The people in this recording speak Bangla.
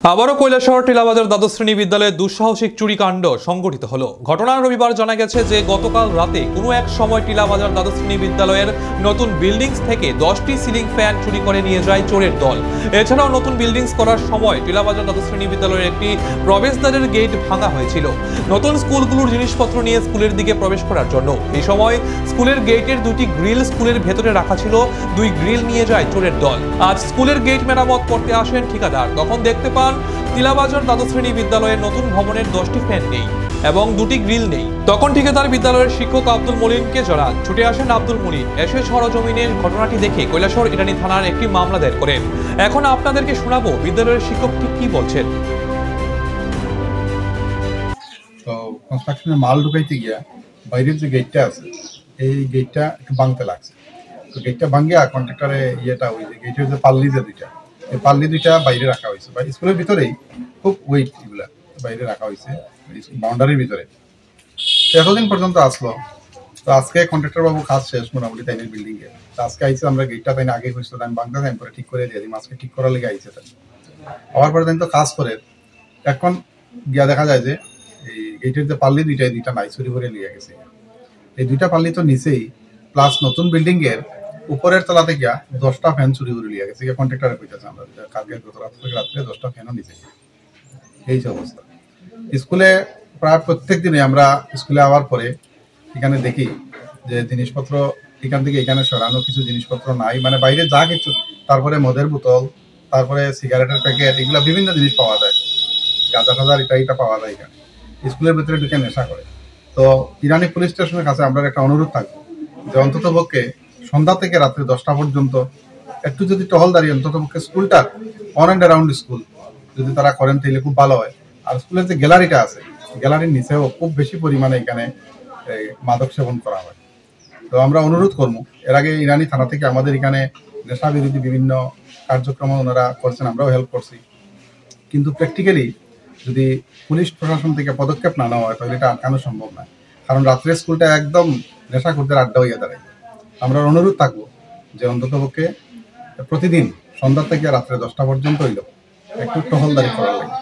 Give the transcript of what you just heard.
আবারও কৈলাসহর টিলাবাজার দ্বাদশ শ্রেণী বিদ্যালয়ে দুঃসাহসিক চুরিকাণ্ড সংঘটিত হলো। ঘটনার রবিবার জানা গেছে যে গতকাল রাতে কোনো এক সময় টিলাবাজার দ্বাদশ শ্রেণী বিদ্যালয়ের নতুন বিল্ডিংস থেকে 10টি সিলিং ফ্যান চুরি করে নিয়ে যায় চোরের দল। এছাড়াও নতুন বিল্ডিংস করার সময় টিলাবাজার দ্বাদশ শ্রেণী বিদ্যালয়ের একটি প্রবেশদ্বারের গেট ভাঙা হয়েছিল নতুন স্কুলগুলোর জিনিসপত্র নিয়ে স্কুলের দিকে প্রবেশ করার জন্য। এই সময় স্কুলের গেটের দুটি গ্রিল স্কুলের ভেতরে রাখা ছিল, দুই গ্রিল নিয়ে যায় চোরের দল। আজ স্কুলের গেট মেরামত করতে আসেন ঠিকাদার, তখন দেখতে পান টিলাবাজার দ্বাদশ শ্রেণী বিদ্যালয়ের নতুন ভবনের 10টি ফ্যান নেই এবং দুটি গ্রিল নেই। তখন ঠিকাদার বিদ্যালয়ের শিক্ষক আব্দুল মলিনকে জানান। ছুটে আসেন আব্দুল মলিন, এসে সরজমিনের ঘটনাটি দেখে কৈলাসহর ইরানি থানার একটি মামলা দায়ের করেন। এখন আপনাদেরকে শোনাবো বিদ্যালয়ের শিক্ষকটি কি বলছেন। তো কনস্ট্রাকশনের মাল ঢুকাইতে গিয়া বাইরের যে গেটটা আছে এই গেটটা একটু ভাঙতে লাগছে। তো গেটটা ভাঙিয়া কন্ট্রাক্টরে ওই যে গেটের যে পাল্লি যে দুইটা, এই পাল্লি দুইটা বাইরে রাখা হয়েছে বা স্কুলের ভিতরেই খুব ওয়েট এগুলা বাইরে রাখা হয়েছে বাউন্ডারির ভিতরে। এতদিন পর্যন্ত আসলো। তো আজকে কন্ট্রাক্টর বাবু কাজ শেষ মোটামুটি তাইনের বিল্ডিং এ। তো আজকে আইসে আমরা গেটটা তাই আগে হয়েছিল, আমি ভাঙতে টাইম করে ঠিক করে দিয়ে দিই, আজকে ঠিক করার লেগে আইসে। তাই হওয়ার পরে তাই তো কাজ করে এখন গিয়া দেখা যায় যে এই গেটের যে পাল্লি দুইটা নাই, চুরি করে নিয়ে গেছে। এই দুইটা পাল্লি তো নিচেই, প্লাস নতুন বিল্ডিং এর উপরের তলাতে গিয়া 10টা ফ্যান চুরি করে নিয়ে গেছে। কন্ট্রাক্টরে কইতেছে আমরা কালকে গত রাত্রে 10টা ফ্যানও নিচে। এই যে অবস্থা। স্কুলে প্রায় প্রত্যেক দিনে আমরা স্কুলে আওয়ার পরে এখানে দেখি যে জিনিসপত্র এখান থেকে এখানে সরানো, কিছু জিনিসপত্র নাই, মানে বাইরে যা কিছু, তারপরে মদের বোতল, তারপরে সিগারেটের প্যাকেট, এগুলা বিভিন্ন জিনিস পাওয়া যায়, গাঁজা টাজা এটা পাওয়া যায় এখানে। স্কুলের ভিতরে ঢুকে নেশা করে। তো ইরানি পুলিশ স্টেশনের কাছে আমরা একটা অনুরোধ থাকবো যে অন্তত পক্ষে সন্ধ্যা থেকে রাত্রে 10টা পর্যন্ত একটু যদি টহলদারি অন্তত পক্ষে স্কুলটা অন অ্যান্ড অ্যারাউন্ড স্কুল যদি তারা করেন তাহলে খুব ভালো হয়। আর স্কুলের যে গ্যালারিটা আছে, গ্যালারির নিচেও খুব বেশি পরিমাণে এখানে মাদক সেবন করা হয়। তো আমরা অনুরোধ করবো, এর আগে ইরানি থানা থেকে আমাদের এখানে নেশা বিরোধী বিভিন্ন কার্যক্রম ওনারা করছেন, আমরাও হেল্প করছি, কিন্তু প্র্যাকটিক্যালি যদি পুলিশ প্রশাসন থেকে পদক্ষেপ না নেওয়া হয় তাহলে এটা আটকানো সম্ভব নয়। কারণ রাত্রে স্কুলটা একদম নেশাখোরদের আড্ডা হইয়া দাঁড়ায়। আমরা অনুরোধ থাকবো যে অন্তত পক্ষে প্রতিদিন সন্ধ্যা থেকে রাত্রে 10টা পর্যন্ত হইল একটু টহলদারি করার লাগে।